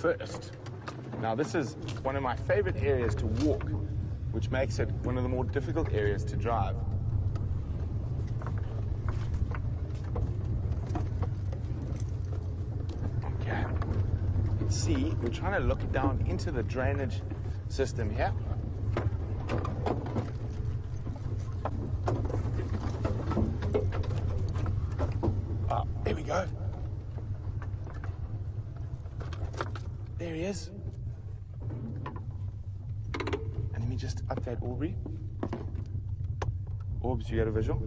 first. Now, this is one of my favorite areas to walk, which makes it one of the more difficult areas to drive. Okay. You can see we're trying to look down into the drainage system here. Oh, there we go. There he is. And let me just update Aubrey. Orbs, you got a visual?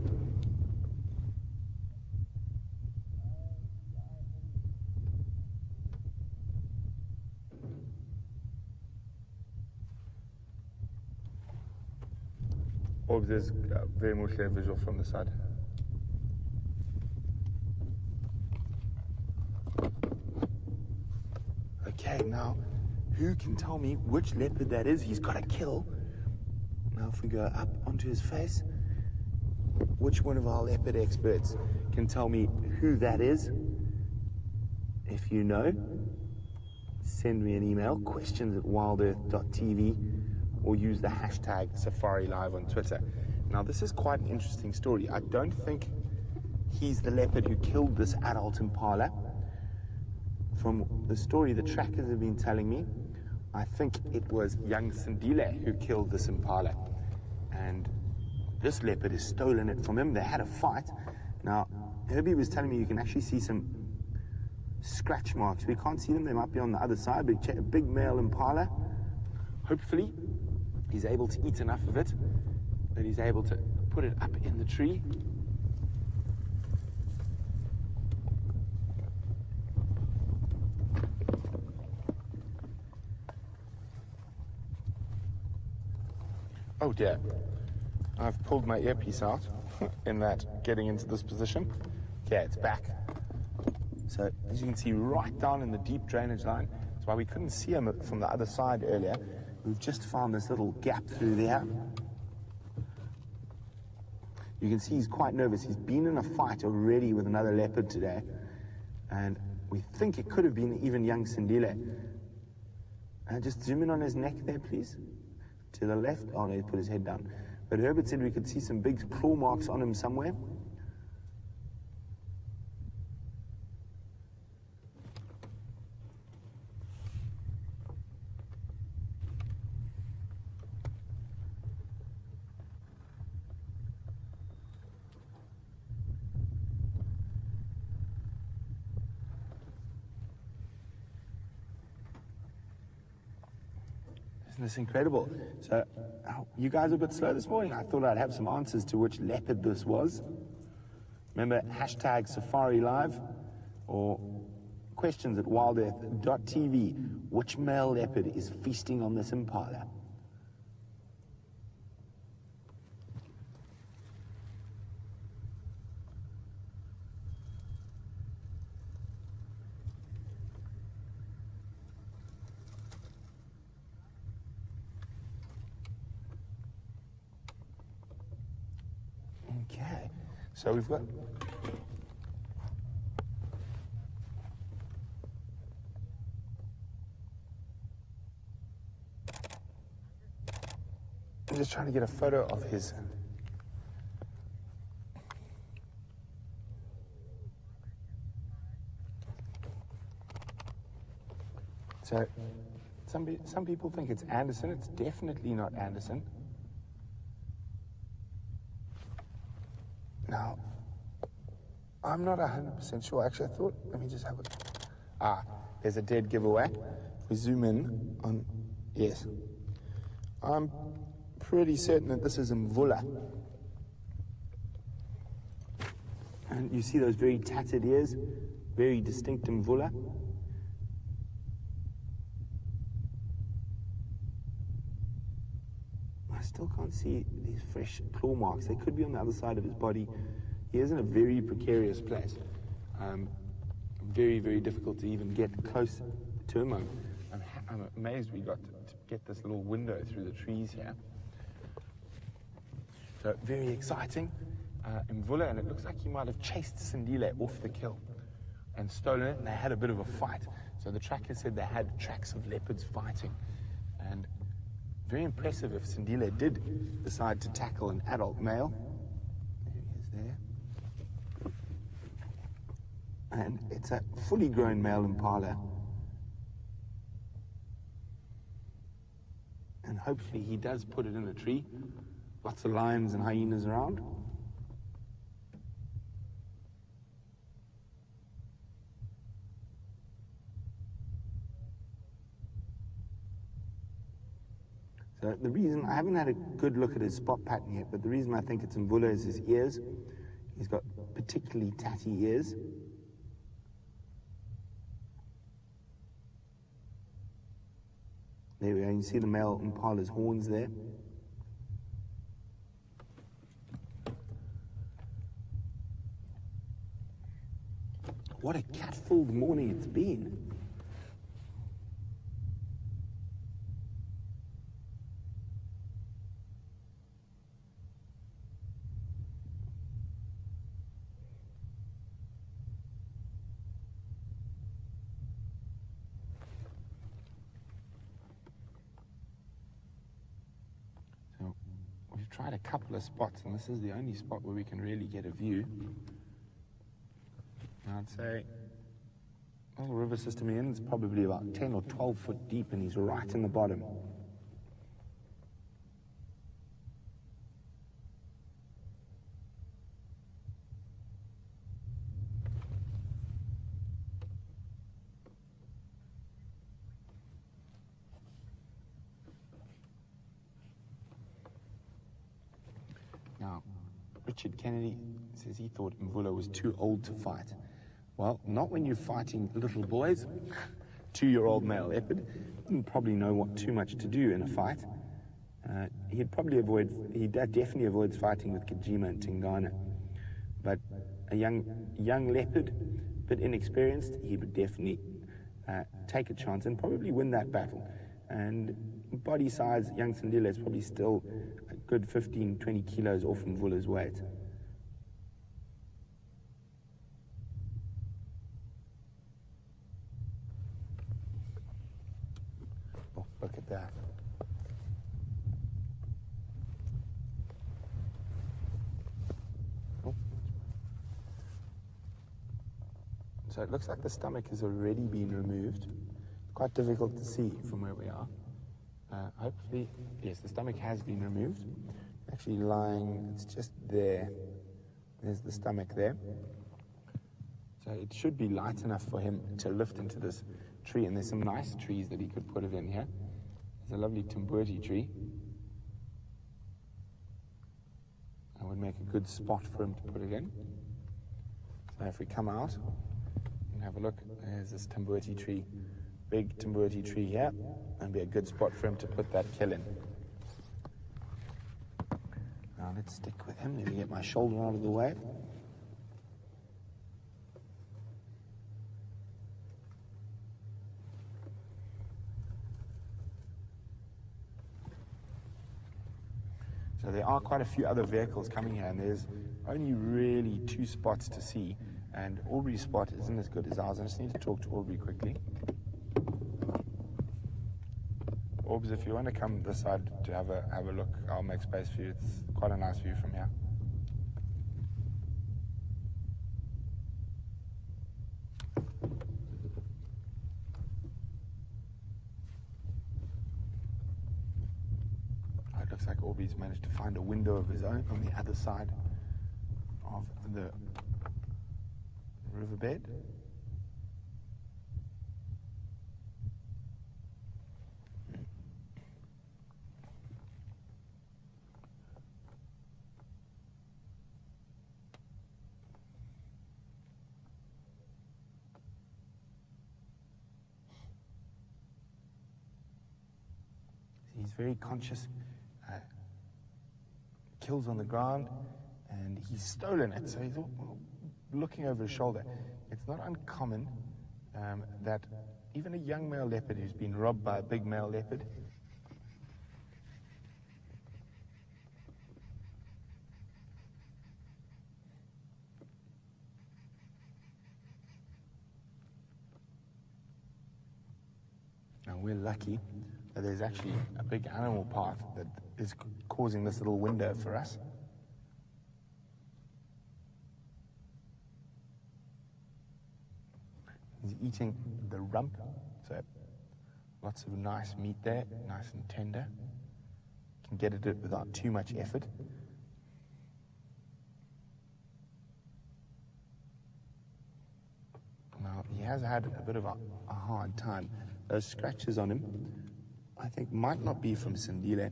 Orbs, there's very more clear visual from the side. Okay, now, who can tell me which leopard that is he's got to kill? Now, if we go up onto his face, which one of our leopard experts can tell me who that is? If you know, send me an email, questions@wildearth.tv, or use the hashtag SafariLive on Twitter. Now, this is quite an interesting story. I don't think he's the leopard who killed this adult impala. From the story the trackers have been telling me, I think it was young Sindile who killed this impala. And this leopard has stolen it from him. They had a fight. Now, Herbie was telling me you can actually see some scratch marks. We can't see them. They might be on the other side, but a big male impala. Hopefully, he's able to eat enough of it that he's able to put it up in the tree. Oh dear, I've pulled my earpiece out in that getting into this position. Okay, it's back. So as you can see right down in the deep drainage line, that's why we couldn't see him from the other side earlier. We've just found this little gap through there. You can see he's quite nervous. He's been in a fight already with another leopard today, and we think it could have been even young Sindile. Just zoom in on his neck there, please. To the left. Oh no, he put his head down. But Herbert said we could see some big claw marks on him somewhere. Isn't this incredible? So, you guys are a bit slow this morning. I thought I'd have some answers to which leopard this was. Remember, hashtag SafariLive or questions@wildearth.tv. Which male leopard is feasting on this impala? Okay, so we've got... I'm just trying to get a photo of his... So, some people think it's Anderson. It's definitely not Anderson. Now, I'm not 100% sure. Actually, I thought, let me just have a... there's a dead giveaway. If we zoom in on... Yes. I'm pretty certain that this is Mvula. And you see those very tattered ears? Very distinct Mvula. I still can't see these fresh claw marks. They could be on the other side of his body. He is in a very precarious place. Very, very difficult to even get close to him. I'm amazed we got to get this little window through the trees here. So very exciting. Mvula, and it looks like he might have chased Sindile off the kill. and stolen it, and they had a bit of a fight. So the tracker said they had tracks of leopards fighting. And very impressive if Sindile did decide to tackle an adult male. There he is there. And it's a fully grown male impala. And hopefully he does put it in a tree. Lots of lions and hyenas around. So the reason, I haven't had a good look at his spot pattern yet, but the reason I think it's Mvula is his ears. He's got particularly tatty ears. There we go, you see the male impala's horns there. What a cat-filled morning it's been. We've tried a couple of spots, and this is the only spot where we can really get a view. I'd say the little river system in is probably about 10 or 12 foot deep, and he's right in the bottom. Now, Richard Kennedy says he thought Mvula was too old to fight. Well, not when you're fighting little boys. 2-year-old male leopard didn't probably know what too much to do in a fight. He definitely avoids fighting with Kajima and Tingana. But a young leopard, a bit inexperienced, he would definitely take a chance and probably win that battle. And body size, young Sindile is probably still a good 15, 20 kilos off Mvula's weight. Oh, look at that. Oh. So it looks like the stomach has already been removed. Quite difficult to see from where we are. Hopefully, yes, the stomach has been removed. Actually lying, it's just there. There's the stomach there. So it should be light enough for him to lift into this tree. And there's some nice trees that he could put it in here. There's a lovely Timbuti tree. That would make a good spot for him to put it in. So if we come out and have a look, there's this Timbuti tree. Big Timbuti tree here, and be a good spot for him to put that kill in. Now let's stick with him. Let me get my shoulder out of the way. So there are quite a few other vehicles coming here, and there's only really 2 spots to see, and Aubrey's spot isn't as good as ours. I just need to talk to Aubrey quickly. Orbs, if you want to come this side to have a look, I'll make space for you. It's quite a nice view from here. It looks like Orby's managed to find a window of his own on the other side of the riverbed. He's very conscious, kills on the ground, and he's stolen it, so he's looking over his shoulder. It's not uncommon that even a young male leopard who's been robbed by a big male leopard Now we're lucky that there's actually a big animal path that is causing this little window for us. He's eating the rump, so lots of nice meat there, nice and tender. Can get at it without too much effort. Now, he has had a bit of a hard time. Those scratches on him, I think, might not be from Sandile.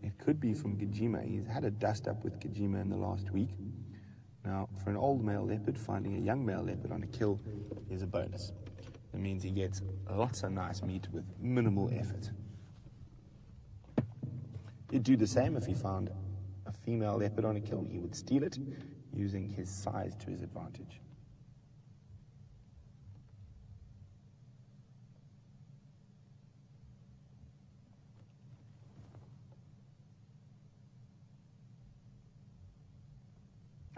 It could be from Gajima. He's had a dust-up with Gajima in the last week. Now, for an old male leopard, finding a young male leopard on a kill is a bonus. It means he gets lots of nice meat with minimal effort. He'd do the same if he found a female leopard on a kill. He would steal it, using his size to his advantage.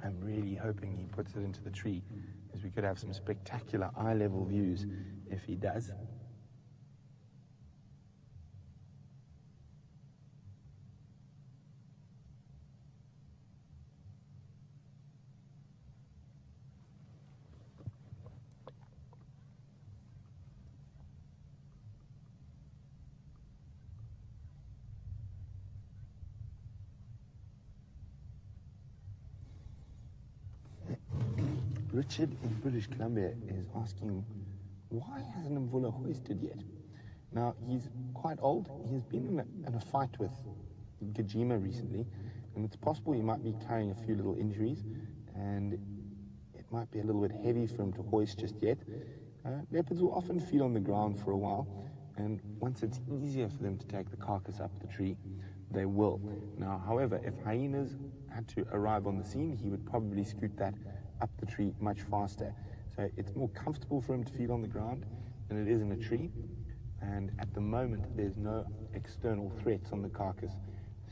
I'm really hoping he puts it into the tree, as we could have some spectacular eye-level views if he does. Richard in British Columbia is asking, why hasn't Mvula hoisted yet? Now, he's quite old. He's been in a fight with Gajima recently, and it's possible he might be carrying a few little injuries, and it might be a little bit heavy for him to hoist just yet. Leopards will often feed on the ground for a while, and once it's easier for them to take the carcass up the tree, they will. Now, however, if hyenas had to arrive on the scene, he would probably scoot that up the tree much faster. So it's more comfortable for him to feed on the ground than it is in a tree. And at the moment, there's no external threats on the carcass.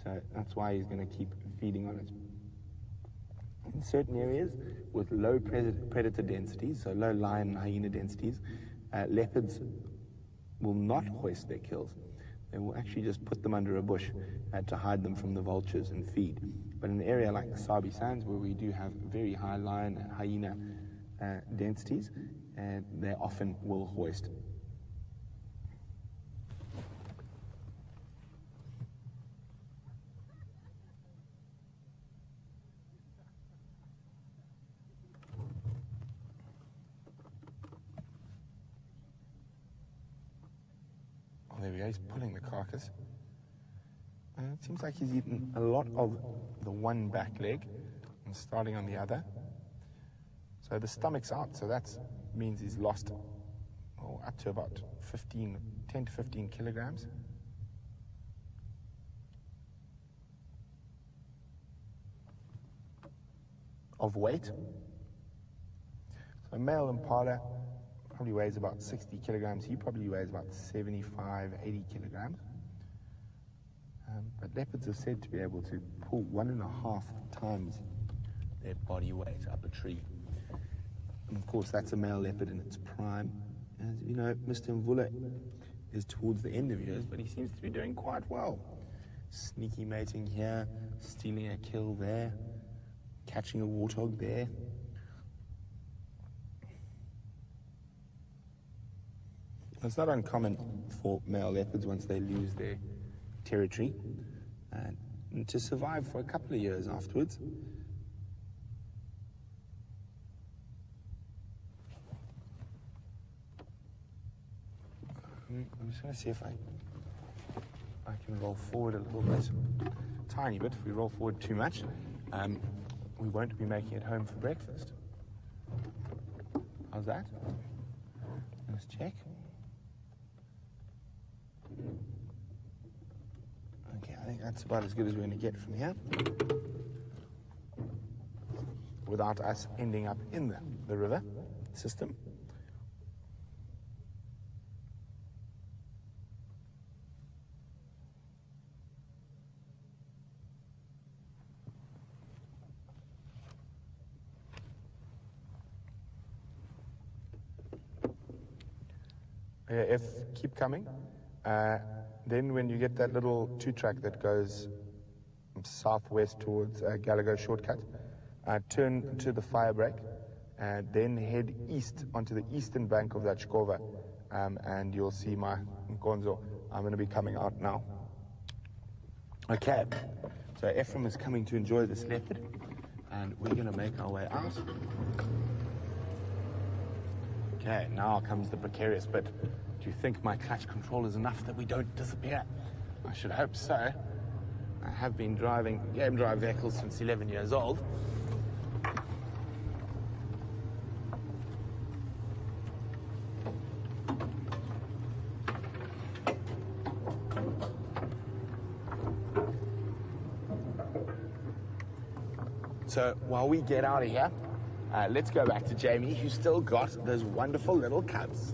So that's why he's going to keep feeding on it. In certain areas with low predator densities, so low lion and hyena densities, leopards will not hoist their kills. They will actually just put them under a bush to hide them from the vultures and feed. But in an area like the Sabi Sands, where we do have very high lion and hyena densities, they often will hoist. Oh, there we go, he's pulling the carcass. It seems like he's eaten a lot of the one back leg and starting on the other. So the stomach's out, so that means he's lost up to about 10 to 15 kilograms. Of weight. So male impala probably weighs about 60 kilograms. He probably weighs about 75, 80 kilograms. But leopards are said to be able to pull 1.5 times their body weight up a tree. And of course, that's a male leopard in its prime. As you know, Mr. Mvula is towards the end of years, but he seems to be doing quite well. Sneaky mating here, stealing a kill there, catching a warthog there. It's not uncommon for male leopards, once they lose their territory, and to survive for a couple of years afterwards. I'm just going to see if I can roll forward a little bit, tiny bit. If we roll forward too much, we won't be making it home for breakfast. How's that? Let's check. Okay, I think that's about as good as we're going to get from here, without us ending up in the river system. If keep coming. Then when you get that little 2-track that goes southwest towards Gallagher Shortcut, turn to the fire break, and then head east onto the eastern bank of that Shkova, and you'll see my Nkonzo. I'm going to be coming out now. Okay, so Ephraim is coming to enjoy this leopard, and we're going to make our way out. Okay, now comes the precarious bit. Do you think my clutch control is enough that we don't disappear? I should hope so. I have been driving game drive vehicles since 11 years old. So while we get out of here, let's go back to Jamie, who's still got those wonderful little cubs.